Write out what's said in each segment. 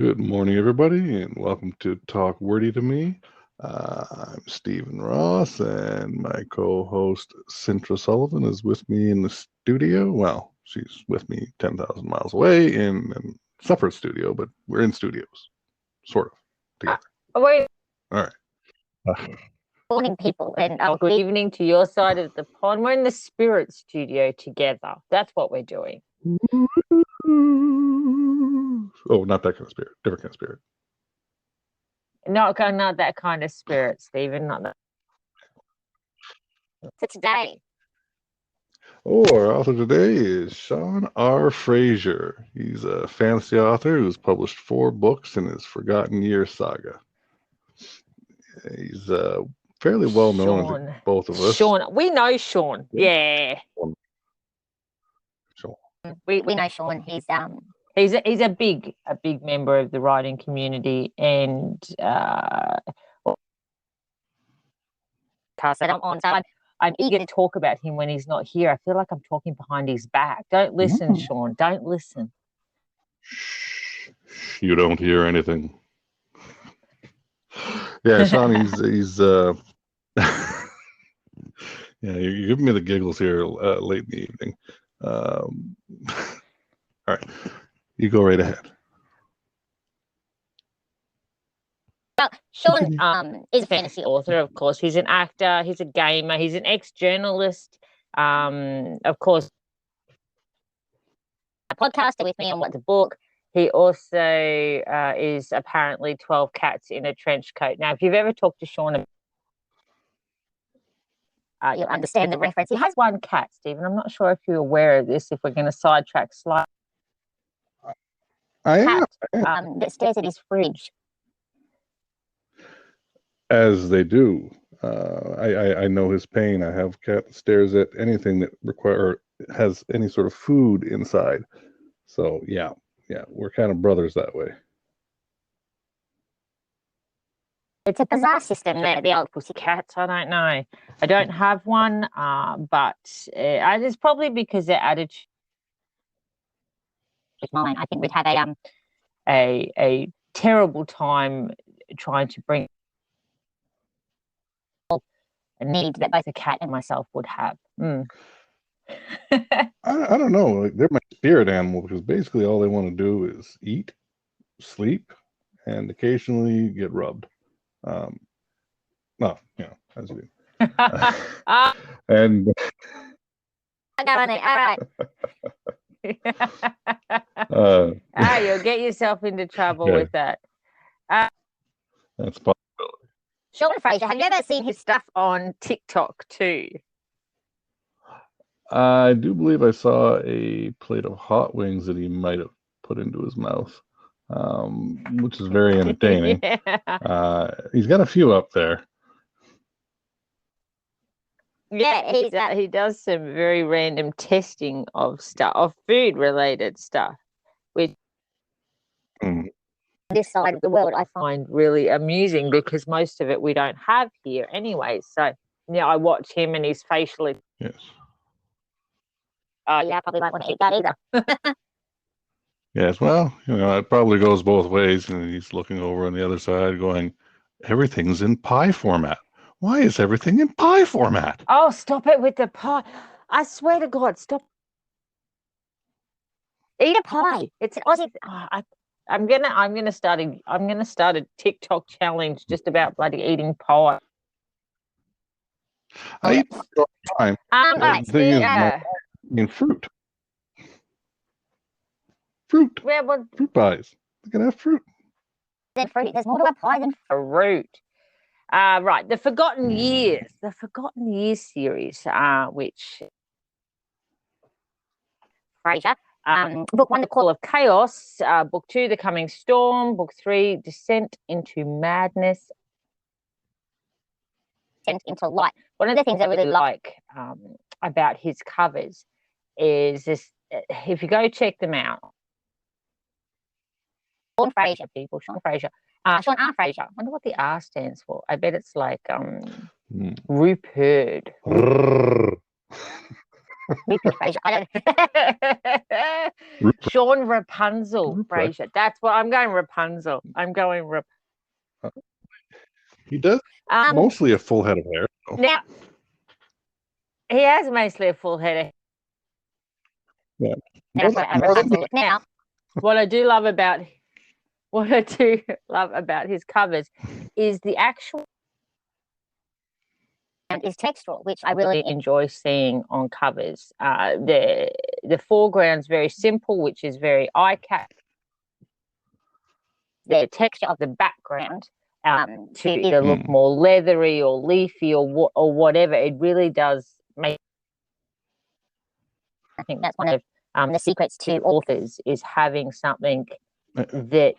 Good morning, everybody, and welcome to Talk Wordy to Me. I'm Stephen Ross, and my co-host Dzintra Sullivan is with me in the studio. Well, she's with me 10,000 miles away in a separate studio, but we're in studios, sort of, together. Wait. All right. Morning, people, and good evening to your side of the pond. We're in the spirit studio together. That's what we're doing. Oh, not that kind of spirit. Different kind of spirit. Not that kind of spirit, Stephen. Not that. For today. Oh, our author today is Sean R. Frazier. He's a fantasy author who's published 4 books in his Forgotten Years saga. He's fairly well known to both of us. Sean, we know Sean. Yeah. Sean. We know Sean. He's a big member of the writing community, and I'm on. So I'm eager to talk about him when he's not here. I feel like I'm talking behind his back. Don't listen, Sean. Don't listen. Shh. You don't hear anything. Yeah, Sean, he's yeah, you're giving me the giggles here late in the evening. All right, you go right ahead. Well, Sean is a fantasy author, of course. He's an actor, he's a gamer, he's an ex-journalist. Of course, a podcaster with me on What's a Book. He also is apparently 12 cats in a trench coat. Now, if you've ever talked to Sean, you'll understand the reference. He has 1 cat, Stephen. I'm not sure if you're aware of this, if we're going to sidetrack slightly. I am. That stares at his fridge. As they do. I know his pain. I have a cat that stares at anything that has any sort of food inside. So yeah, we're kind of brothers that way. It's a bizarre system, the old pussycats. I don't know. I don't have one, but it's probably because their attitude is mine. I think we'd have a terrible time trying to bring a need that both a cat and myself would have. I don't know. Like, they're my spirit animal because basically all they want to do is eat, sleep, and occasionally get rubbed. Well, as you do. And I got on it. All right. You'll get yourself into trouble with that. That's a possibility. Sean Frazier, have you ever seen his stuff on TikTok too? I do believe I saw a plate of hot wings that he might have put into his mouth, which is very entertaining. Yeah. He's got a few up there. Yeah, he does some very random testing of food-related stuff, which this side of the world I find really amusing because most of it we don't have here anyway. So I watch him and his facial. Yes. I probably won't want to eat that either. Yes, well, it probably goes both ways, and he's looking over on the other side going, everything's in pie format. Why is everything in pie format? Oh, stop it with the pie. I swear to God, stop. Eat a pie. It's Aussie. I'm gonna start a TikTok challenge just about bloody eating pie. I eat pie all the time. Right, the thing is, in fruit. Fruit. Yeah, well, fruit pies. They can have fruit. There's more to a pie than fruit. Right, the Forgotten Years. The Forgotten Years series, which Frazier. Book 1, The Call of Chaos. Book 2, The Coming Storm. Book 3, Descent into Madness. Descent into Light. One of the things I really like about his covers is this. If you go check them out, Sean Frazier, people. Sean Frazier. Sean R. Frazier. I wonder what the R stands for. I bet it's like Rupert. Rupert Frazier. I don't. Rupert. Sean Rapunzel Rupert. Frazier. That's what I'm going. Rapunzel. I'm going. He does mostly a full head of hair. So. Now he has mostly a full head of hair. Yeah. Rapunzel. Now, what I do love about his covers is the actual is textural, which I really enjoy seeing on covers. The foreground's very simple, which is very eye-catching. The texture of the background to either look more leathery or leafy or whatever, it really does make. I think that's one of the secrets to authors is having something that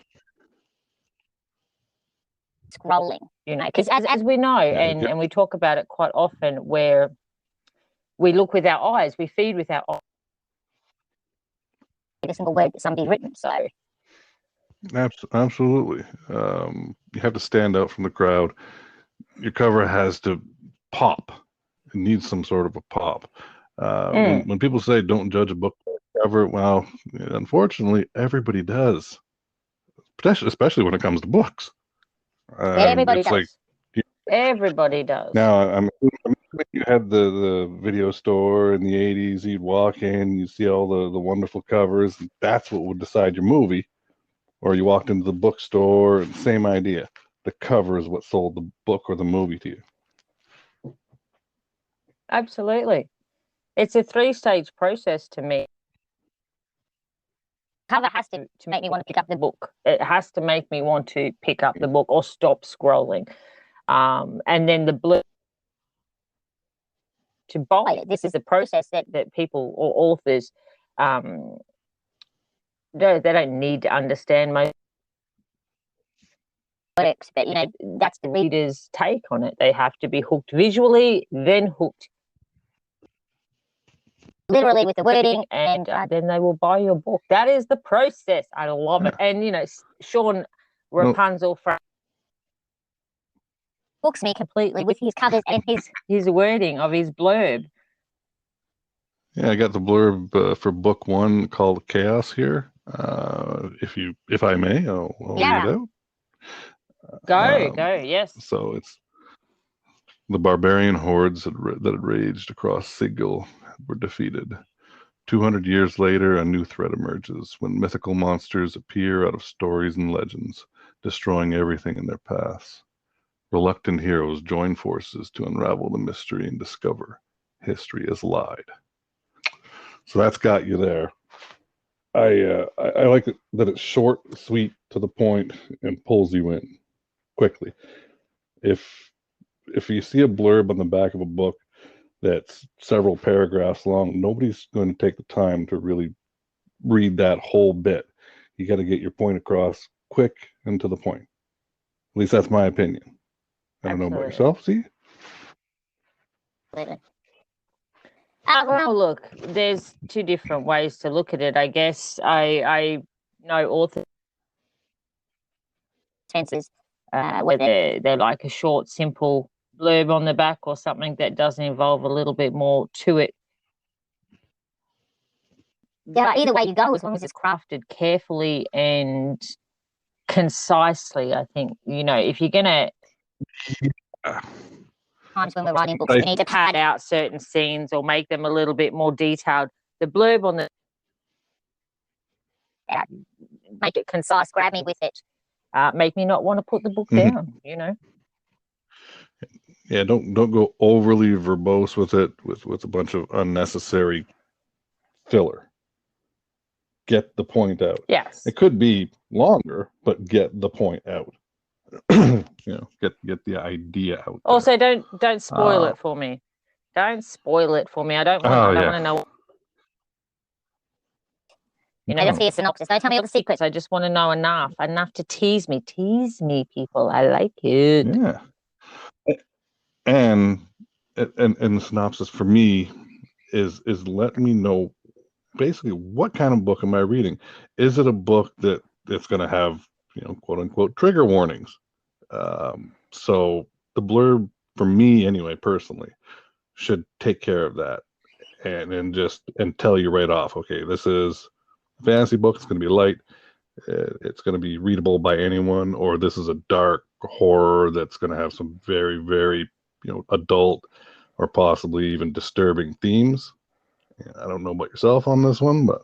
scrolling, because as we know, and we talk about it quite often, where we look with our eyes, we feed with our eyes. Every single word that somebody's written, so. Absolutely. You have to stand out from the crowd. Your cover has to pop. It needs some sort of a pop. When people say don't judge a book by the cover, well, unfortunately, everybody does. Especially when it comes to books. Everybody does. Everybody does. Now, I'm you had the video store in the 80s. You'd walk in, you see all the wonderful covers. That's what would decide your movie. Or you walked into the bookstore, and same idea. The cover is what sold the book or the movie to you. Absolutely. It's a 3-stage process to me. Cover has to make me want to pick up the book. It has to make me want to pick up the book or stop scrolling. And then the blurb to buy it. This is a process that people or authors they don't need to understand most works, but that's the reader's take on it. They have to be hooked visually, then hooked literally with the wording, and then they will buy your book. That is the process. I love it. And Sean Rapunzel books me completely with his covers and his wording of his blurb. Yeah, I got the blurb for book 1 called Chaos here. If I may, I'll read it out. Go, yes. So it's the barbarian hordes that had raged across Sigil were defeated. 200 years later, a new threat emerges when mythical monsters appear out of stories and legends, destroying everything in their paths. Reluctant heroes join forces to unravel the mystery and discover history has lied. So that's got you there. I like it that it's short, sweet, to the point, and pulls you in quickly. If you see a blurb on the back of a book that's several paragraphs long, nobody's going to take the time to really read that whole bit. You got to get your point across quick and to the point. At least that's my opinion. I don't know about yourself, see? Well, look, there's 2 different ways to look at it. I guess I know authors whether they're like a short, simple blurb on the back or something that doesn't involve a little bit more to it. Yeah, either way you go, as long as it's crafted carefully and concisely, I think, if you're going to... Times when we're writing books, we need to pad out certain scenes or make them a little bit more detailed. The blurb on the... make it concise, grab me with it, make me not want to put the book down, Yeah, don't go overly verbose with it, with a bunch of unnecessary filler. Get the point out. Yes. It could be longer, but get the point out. Get the idea out. Also, don't spoil it for me. Don't spoil it for me. I don't want to know. Just be a synopsis. Don't tell me all the secrets. I just want to know enough to tease me. Tease me, people. I like it. Yeah. And the synopsis for me is let me know basically what kind of book am I reading. Is it a book that's going to have quote unquote trigger warnings? So the blurb for me anyway, personally, should take care of that. and tell you right off, okay, this is a fantasy book. It's going to be light. It's going to be readable by anyone, or this is a dark horror that's going to have some very, very, adult or possibly even disturbing themes. I don't know about yourself on this one, but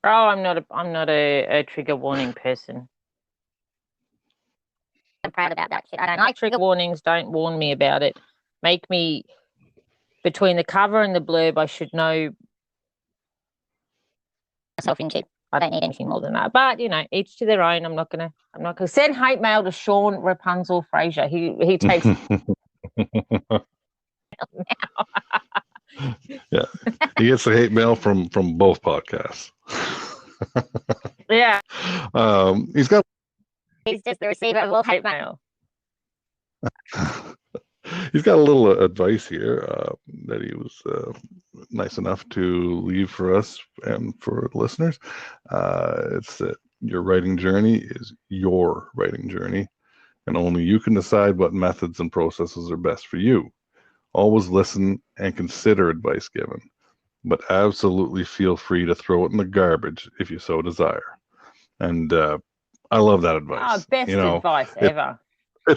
I'm not a trigger warning person. I'm proud about that shit. I don't like trigger warnings. Don't warn me about it. Make me, between the cover and the blurb, I should know myself into. I don't need anything more than that. But each to their own. I'm not gonna send hate mail to Sean Rapunzel Frazier. He takes yeah, he gets the hate mail from both podcasts. Yeah. He's just the receiver of all hate mail. He's got a little advice here that he was nice enough to leave for us and for the listeners. It's that your writing journey is your writing journey, and only you can decide what methods and processes are best for you. Always listen and consider advice given, but absolutely feel free to throw it in the garbage if you so desire. And I love that advice. Best advice ever.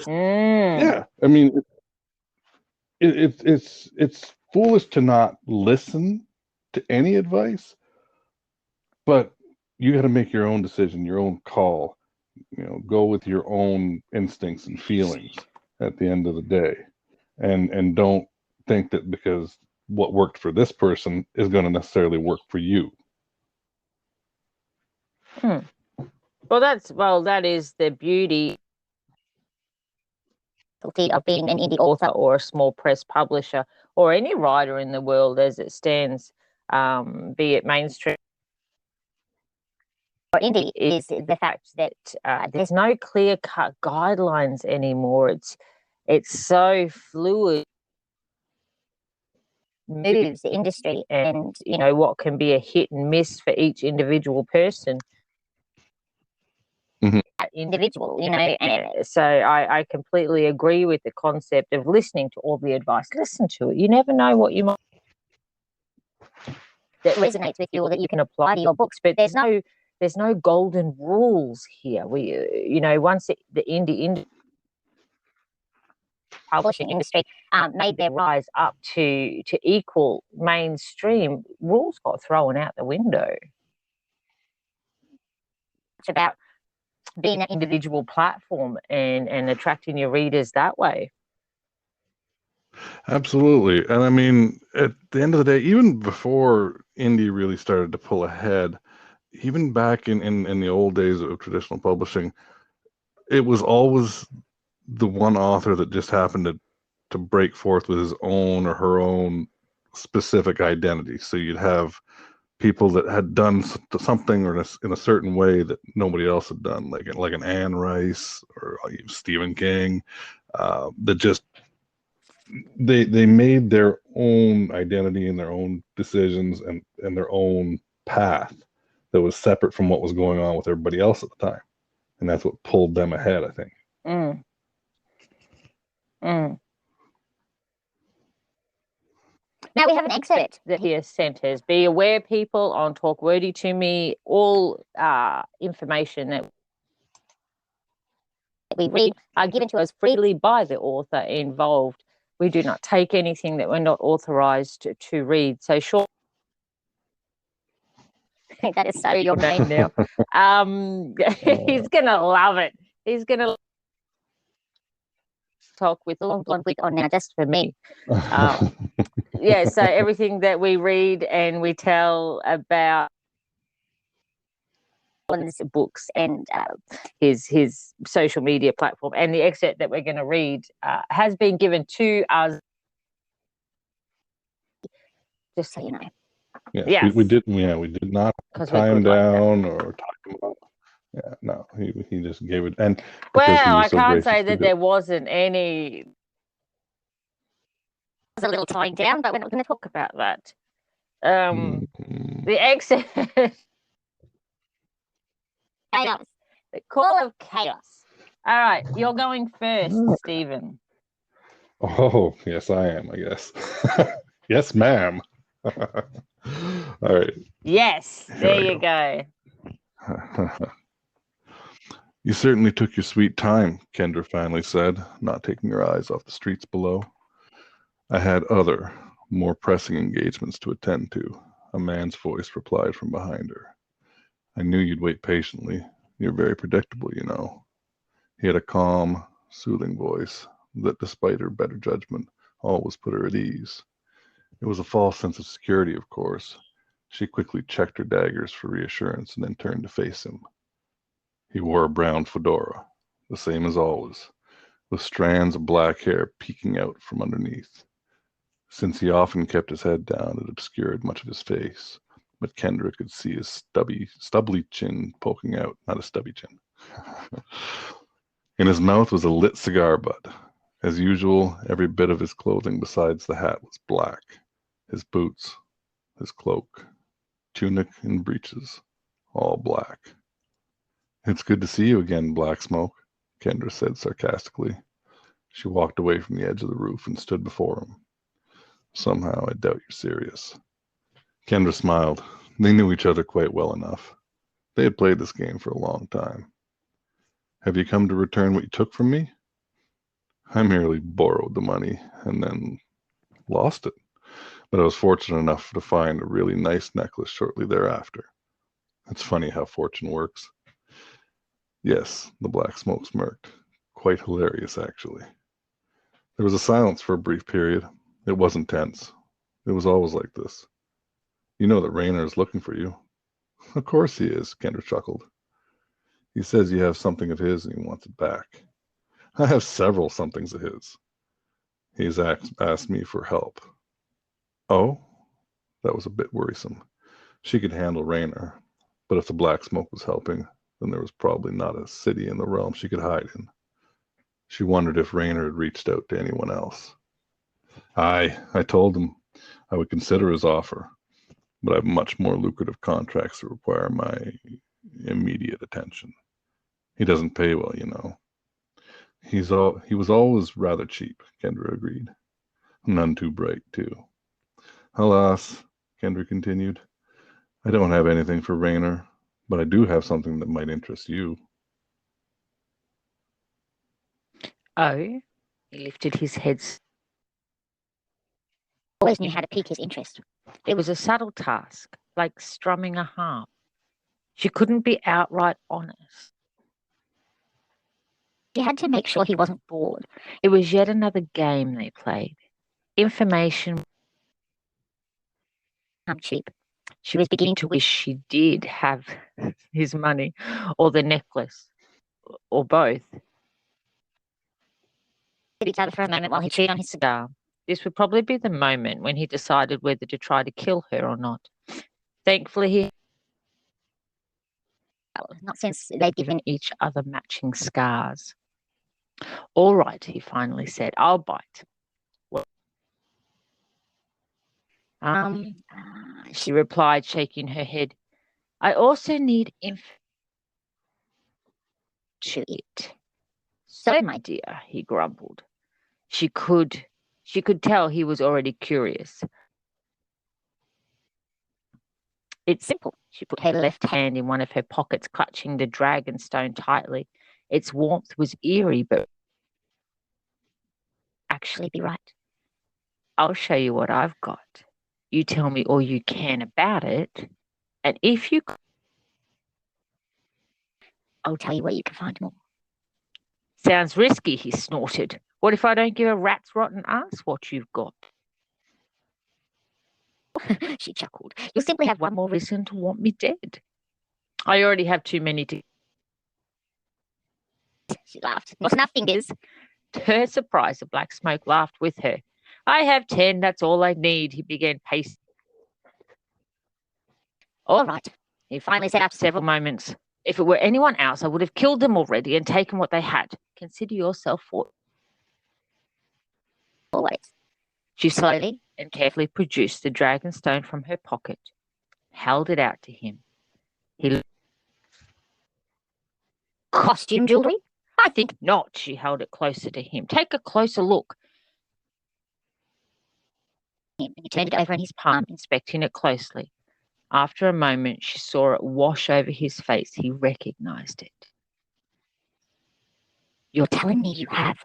Yeah, I mean, it's foolish to not listen to any advice, but you got to make your own decision, your own call. Go with your own instincts and feelings at the end of the day, and don't think that because what worked for this person is going to necessarily work for you. Well, that is the beauty of being an indie author or a small press publisher or any writer in the world as it stands, be it mainstream or indie, is the fact that there's no clear-cut guidelines anymore. It's so fluid, moves the industry, and what can be a hit and miss for each individual person. Individual, so I completely agree with the concept of listening to all the advice. Listen to it. You never know what you might that resonates with you or that you can apply to your books. But there's no golden rules here. We once the indie publishing industry made their rise up to equal mainstream, rules got thrown out the window. It's about being an individual platform and attracting your readers that way. Absolutely. And I mean, at the end of the day, even before indie really started to pull ahead, even back in the old days of traditional publishing, it was always the one author that just happened to break forth with his own or her own specific identity. So you'd have people that had done something or in a certain way that nobody else had done, like an Anne Rice or Stephen King, that just they made their own identity and their own decisions and their own path that was separate from what was going on with everybody else at the time, and that's what pulled them ahead, I think. Now we have an excerpt that he has sent us. Be aware, people, on Talk Wordy to me, all information that we read are given to us freely by the author involved. We do not take anything that we're not authorized to read. So sure. That is so your name now. He's going to love it. He's going to talk with a long blonde wig on now just for me. Yeah, so everything that we read and we tell about books and his social media platform, and the excerpt that we're going to read has been given to us, just so you know. Yeah, we did not tie him down or talk him up. Yeah, no, he just gave it. And well, I can't say that there wasn't any. It was a little tying down, but we're not going to talk about that. The excerpt. Chaos. The Call of Chaos. All right, you're going first, Stephen. Oh, yes, I am, I guess. Yes, ma'am. All right. Yes, Here there I you go. go. You certainly took your sweet time, Kendra finally said, not taking her eyes off the streets below. I had other, more pressing engagements to attend to, a man's voice replied from behind her. I knew you'd wait patiently. You're very predictable, you know. He had a calm, soothing voice that, despite her better judgment, always put her at ease. It was a false sense of security, of course. She quickly checked her daggers for reassurance and then turned to face him. He wore a brown fedora, the same as always, with strands of black hair peeking out from underneath. Since he often kept his head down, it obscured much of his face, but Kendra could see his stubbly chin poking out, not a stubby chin. In his mouth was a lit cigar butt. As usual, every bit of his clothing besides the hat was black. His boots, his cloak, tunic and breeches, all black. It's good to see you again, Black Smoke, Kendra said sarcastically. She walked away from the edge of the roof and stood before him. Somehow, I doubt you're serious. Kendra smiled. They knew each other quite well enough. They had played this game for a long time. Have you come to return what you took from me? I merely borrowed the money and then lost it. But I was fortunate enough to find a really nice necklace shortly thereafter. It's funny how fortune works. Yes, the Black Smoke smirked. Quite hilarious, actually. There was a silence for a brief period. It wasn't tense. It was always like this. You know that Rayner is looking for you. Of course he is, Kendra chuckled. He says you have something of his and he wants it back. I have several somethings of his. He's asked me for help. Oh? That was a bit worrisome. She could handle Rayner, but if the Black Smoke was helping, then there was probably not a city in the realm she could hide in. She wondered if Rayner had reached out to anyone else. I told him I would consider his offer, but I have much more lucrative contracts that require my immediate attention. He doesn't pay well, you know. He was always rather cheap, Kendra agreed. None too bright, too. Alas, Kendra continued, I don't have anything for Rayner, but I do have something that might interest you. Oh, he lifted his head. Always knew how to pique his interest. It was a subtle task, like strumming a harp. She couldn't be outright honest. She had to make sure he wasn't bored. It was yet another game they played. Information Cheap. She was beginning to wish she did have his money or the necklace or both. Each other for a moment while he chewed on his cigar. This would probably be the moment when he decided whether to try to kill her or not. Thankfully, he not since they'd given each other matching scars. All right, he finally said, I'll bite. She replied, shaking her head. I also need to eat. So, my dear, he grumbled. She could tell he was already curious. It's simple. She put her left hand in one of her pockets, clutching the dragon stone tightly. Its warmth was eerie, but actually be right. I'll show you what I've got. You tell me all you can about it, and if you... I'll tell you where you can find more. Sounds risky, he snorted. What if I don't give a rat's rotten ass what you've got? She chuckled. You'll simply have one more reason to want me dead. I already have too many to... She laughed. Not enough fingers. To her surprise, the Black Smoke laughed with her. I have 10, that's all I need, he began pacing. All right. He finally said after several moments. If it were anyone else, I would have killed them already and taken what they had. Consider yourself for... Always. She slowly and carefully produced the dragon stone from her pocket, held it out to him. He... Costume jewelry? I think not. She held it closer to him. Take a closer look. him, and he turned it over in his palm. inspecting it closely. After a moment, she saw it wash over his face. He recognized it. You're telling me you have?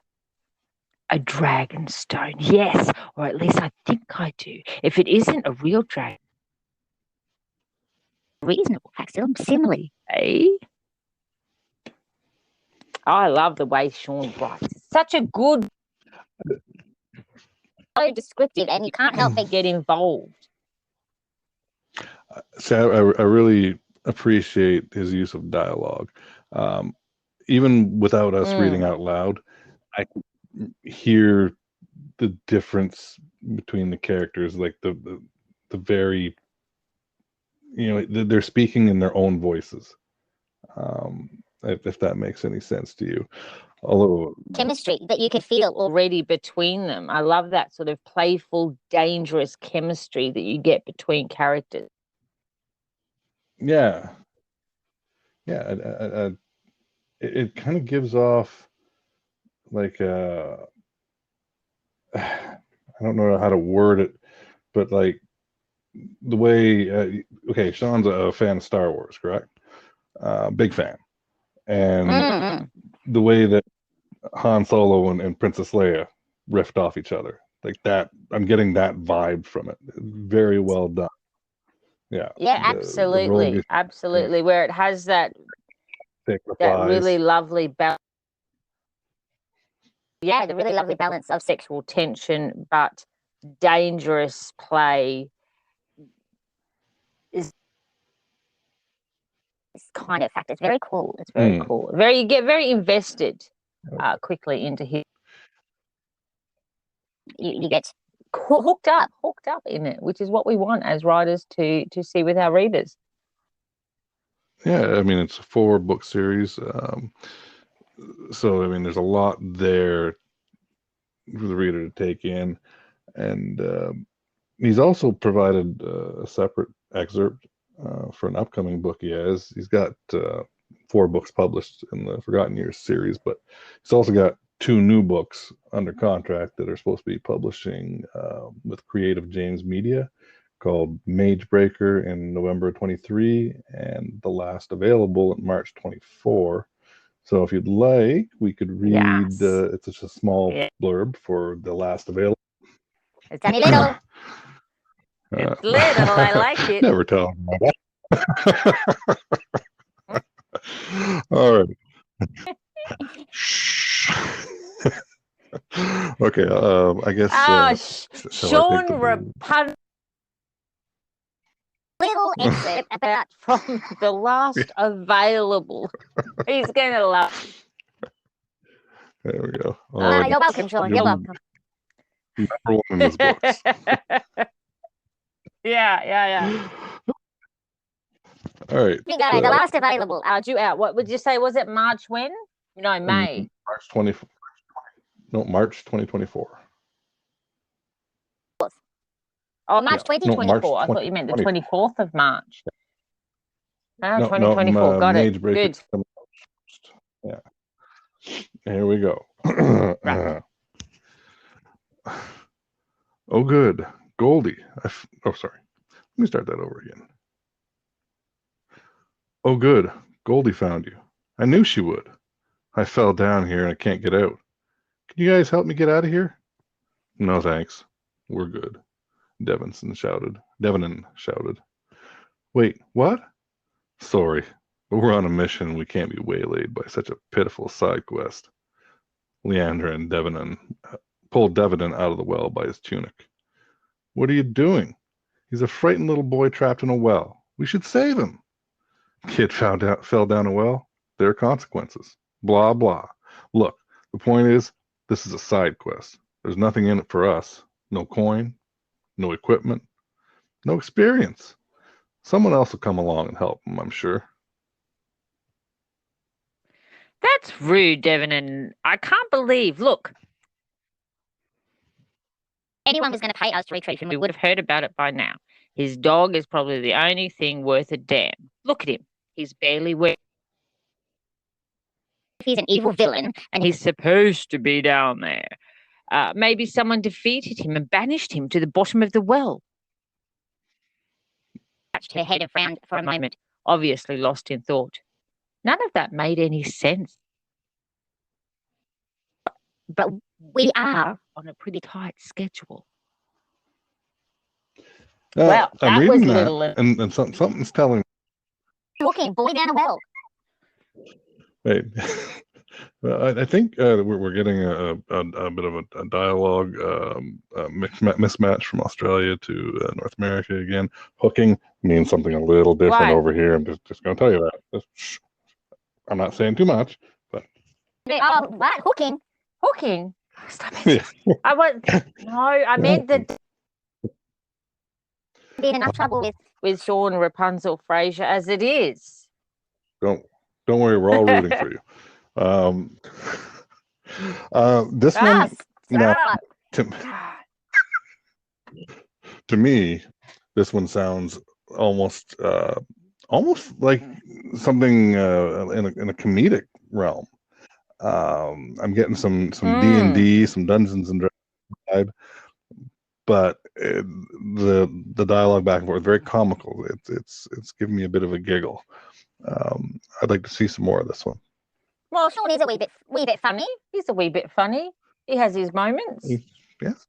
A dragon stone. Yes, or at least I think I do. If it isn't a real dragon. Reasonable facsimile. Eh? I love the way Sean writes. It's such a good, So descriptive, and you can't help but get involved. So I really appreciate his use of dialogue. Even without us reading out loud, I can hear the difference between the characters, like the very, they're speaking in their own voices. If that makes any sense to you. Although chemistry that you could feel already between them. I love that sort of playful, dangerous chemistry that you get between characters. Yeah. It kind of gives off like I don't know how to word it, but like the way okay, Sean's a fan of Star Wars, correct? Big fan. And the way that Han Solo and Princess Leia riffed off each other, like that, I'm getting that vibe from it. Very well done. Yeah, absolutely, absolutely. Where it has that really lovely balance. Yeah, the really lovely balance of sexual tension, but dangerous play is kind of fact. It's very cool. It's very cool. You get very invested quickly into him. You get hooked up in it, which is what we want as writers to see with our readers. Yeah, I mean, it's a 4-book series. So, I mean, there's a lot there for the reader to take in. And he's also provided a separate excerpt for an upcoming book he has. He's got 4 books published in the Forgotten Years series, but he's also got 2 new books under contract that are supposed to be publishing with Creative James Media, called Mage Breaker in November 23 and The Last Available in March 24. So if you'd like, we could read, it's just a small blurb for The Last Available. It's only little. It's little, I like it. Never tell them that. All right. Okay, I guess. Sean little excerpt about from The Last Available. He's gonna love it. There we go. You're welcome, Sean. You're welcome. Number 1 in his books. Yeah. All right. We got The Last Available. Due out. What would you say? Was it March when? No, May. March 2024. Oh, March 2024. I thought you meant the 24th of March. No, 2024. Got it. Good. Yeah. Here we go. Right. Oh, good. Goldie. Sorry. Let me start that over again. Oh, good. Goldie found you. I knew she would. I fell down here and I can't get out. Can you guys help me get out of here? No, thanks. We're good. Devonin shouted. Wait, what? Sorry, but we're on a mission and we can't be waylaid by such a pitiful side quest. Leandra and Devonin pulled Devonin out of the well by his tunic. What are you doing? He's a frightened little boy trapped in a well. We should save him. Kid fell down a well. There are consequences. Blah, blah. Look, the point is, this is a side quest. There's nothing in it for us. No coin, no equipment, no experience. Someone else will come along and help him, I'm sure. That's rude, Devonin. I can't believe. Look. Anyone was going to pay us to retrieve him, we would have heard about it by now. His dog is probably the only thing worth a damn. Look at him. He's barely wearing. He's an evil villain, and he's supposed to be down there. Maybe someone defeated him and banished him to the bottom of the well. Touched her head and frowned for a moment, obviously lost in thought. None of that made any sense. But we are on a pretty tight schedule. Well, I'm that was reading that, little. and something's telling me. Looking, boy down a well. Wait, well, I think we're getting a bit of a dialogue mismatch from Australia to North America again. Hooking means something a little different Right. over here. I'm just going to tell you that. I'm not saying too much, but What? Hooking? Hooking? Stop it. I meant that Be in enough trouble with Sean Rapunzel Frazier as it is. Don't worry, we're all rooting for you. This one now, to me, this one sounds almost like something in a comedic realm. I'm getting some D&D, some Dungeons and Dragons vibe, but the dialogue back and forth very comical. It's giving me a bit of a giggle. I'd like to see some more of this one. Well, Sean is a wee bit funny. He's a wee bit funny. He has his moments. Yes.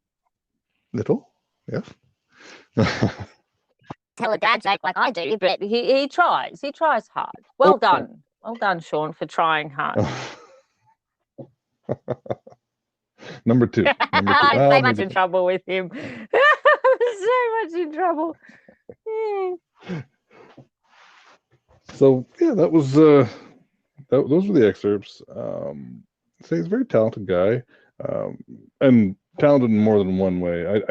Little. Yes. Tell a dad joke like I do, but But he tries. He tries hard. Well done. Well done, Sean, for trying hard. Number two. I'm so much in trouble with him. So much in trouble. So yeah, that was those were the excerpts. So he's a very talented guy, and talented in more than one way.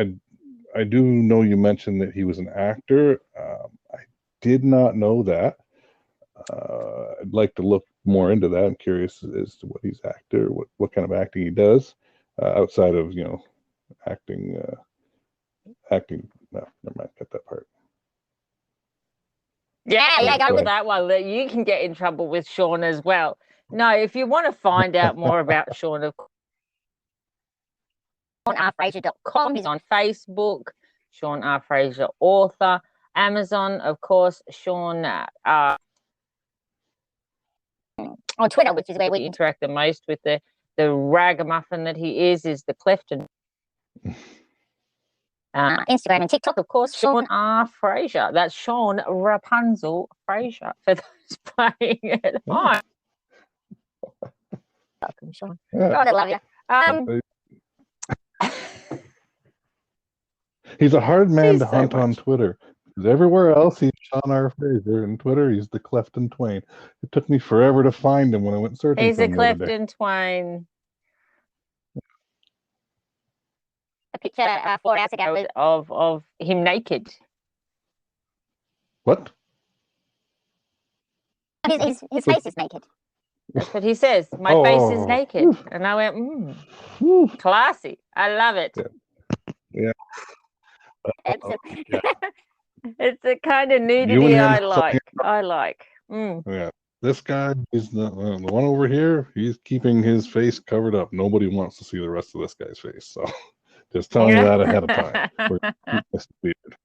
I do know you mentioned that he was an actor. I did not know that. I'd like to look more into that. I'm curious as to what he's actor, what kind of acting he does outside of acting. No, never mind. Cut that part. Yeah, go go with ahead. that one. That you can get in trouble with Sean as well. No, if you want to find out more about Sean, of course, SeanRFrazier.com. He's on Facebook, Sean R. Frazier author. Amazon, of course, Sean on Twitter, which is where we we interact the most with the ragamuffin that he is the Clefton. Instagram and TikTok, Of course, Sean R. Frazier. That's Sean Rapunzel Frazier for those playing at home. Welcome, Sean. Yeah. God, I love you. He's a hard man He's to so hunt on much. Twitter. Because everywhere else, he's Sean R. Frazier. On Twitter, he's the Clefton Twain. It took me forever to find him when I went searching He's for a him the other day. Clefton Twain. A picture 4 hours ago. Of him naked. What? His face is naked. That's what he says. My face is naked. And I went, classy. I love it. Yeah. It's the kind of nudity I like. Yeah. This guy is the one over here. He's keeping his face covered up. Nobody wants to see the rest of this guy's face. So just telling you that ahead of time. We're keeping this weird.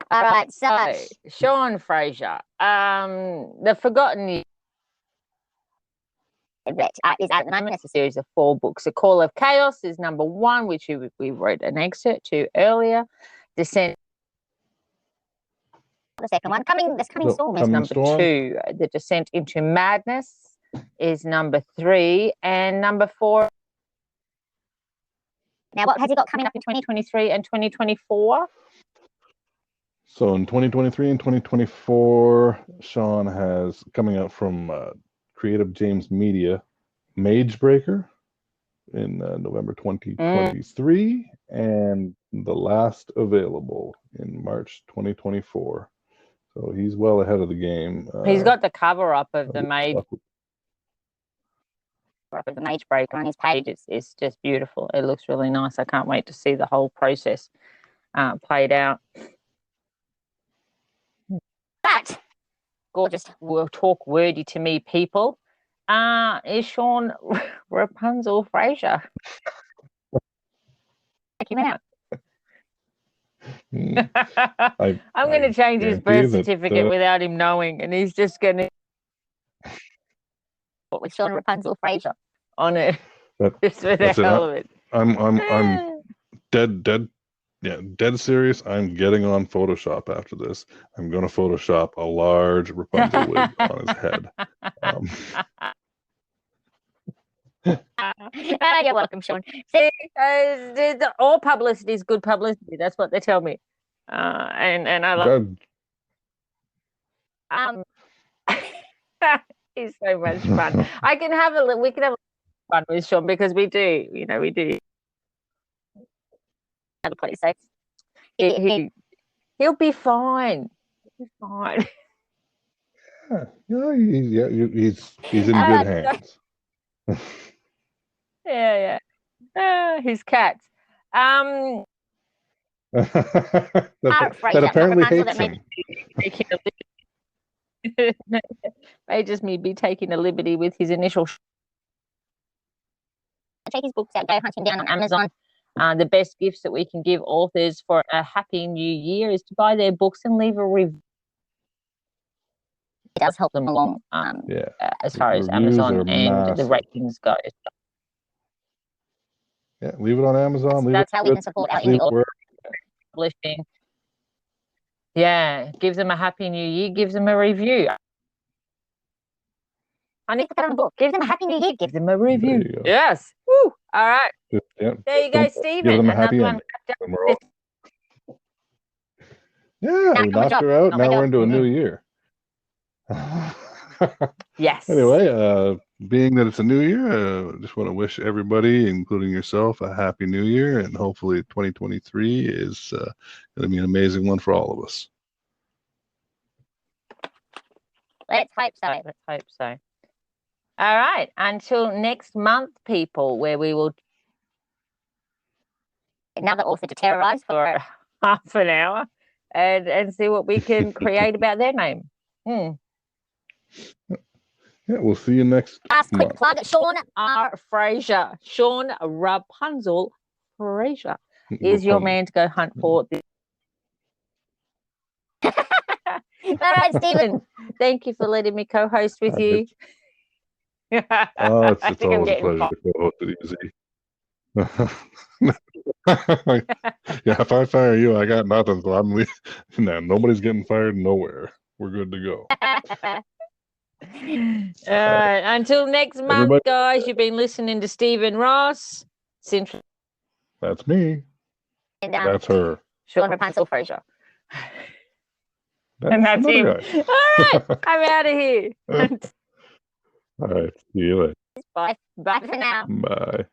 All right, so Sean Frazier, The Forgotten Years is at the moment. It's a series of 4 books. A Call of Chaos is number 1, which we wrote an excerpt to earlier. Descent. The second one, Coming Storm, is number 2. The Descent into Madness is number 3, and number 4. Now, what has he got coming up in 2023 and 2024? So in 2023 and 2024, Sean has coming out from Creative James Media, Magebreaker in November 2023, and The Last Available in March 2024. So he's well ahead of the game. He's got the cover up of the Magebreaker on his page. It's just beautiful. It looks really nice. I can't wait to see the whole process played out. But gorgeous. Talk wordy to me, people. Is Sean Rapunzel Frazier? Check him out. Hmm. I'm going to change his guarantee birth that, certificate without him knowing, and he's just going to With Sean Rapunzel Frazier. on it That- just for the that's it. hell of it. I'm dead serious. I'm getting on Photoshop after this. I'm going to Photoshop a large Rapunzel wig on his head. You're welcome, Sean. See, all publicity is good publicity. That's what they tell me. And I love. He's so much fun. We can have a fun with Sean because we do. We do. Another place, so He'll be fine. He'll be fine. He's in good hands. Yeah. His cats. that apparently hates him. May just me be taking a liberty with his initial. check his books out. Go hunting down on Amazon. The best gifts that we can give authors for a happy new year is to buy their books and leave a review. It does help them along. As far as Amazon and the ratings go. Yeah, leave it on Amazon. That's how we can support our indie authors. Publishing. Yeah, give them a happy new year. Give them a review. I need to put on a book. Give them a happy new year. Give them a review. Yes. Woo. All right. Yep. There you go, Stephen. Give them a happy ending. Yeah, we knocked her out. Now we're into a new year. Yes. Anyway, being that it's a new year, I just want to wish everybody, including yourself, a happy new year, and hopefully 2023 is going to be an amazing one for all of us. Let's hope so. Let's hope so. All right. Until next month, people, where we will Another author to terrorize for half an hour and see what we can create about their name. Yeah, we'll see you next last quick month. plug. Sean R. Frazier. Sean Rapunzel Frazier is your man to go hunt for this. All right, Stephen. Thank you for letting me co-host with you. It's always a pleasure to co-host with you, Z. Yeah, if I fire you, I got nothing, so I'm leaving. No, nobody's getting fired nowhere. We're good to go. All right. Until next month, guys, you've been listening to Stephen Ross. Dzintra. That's me. And, that's her. Sean Rapunzel Frazier. And that's him. Guy. All right. I'm out of here. All right. See you later. Bye. Bye for now. Bye.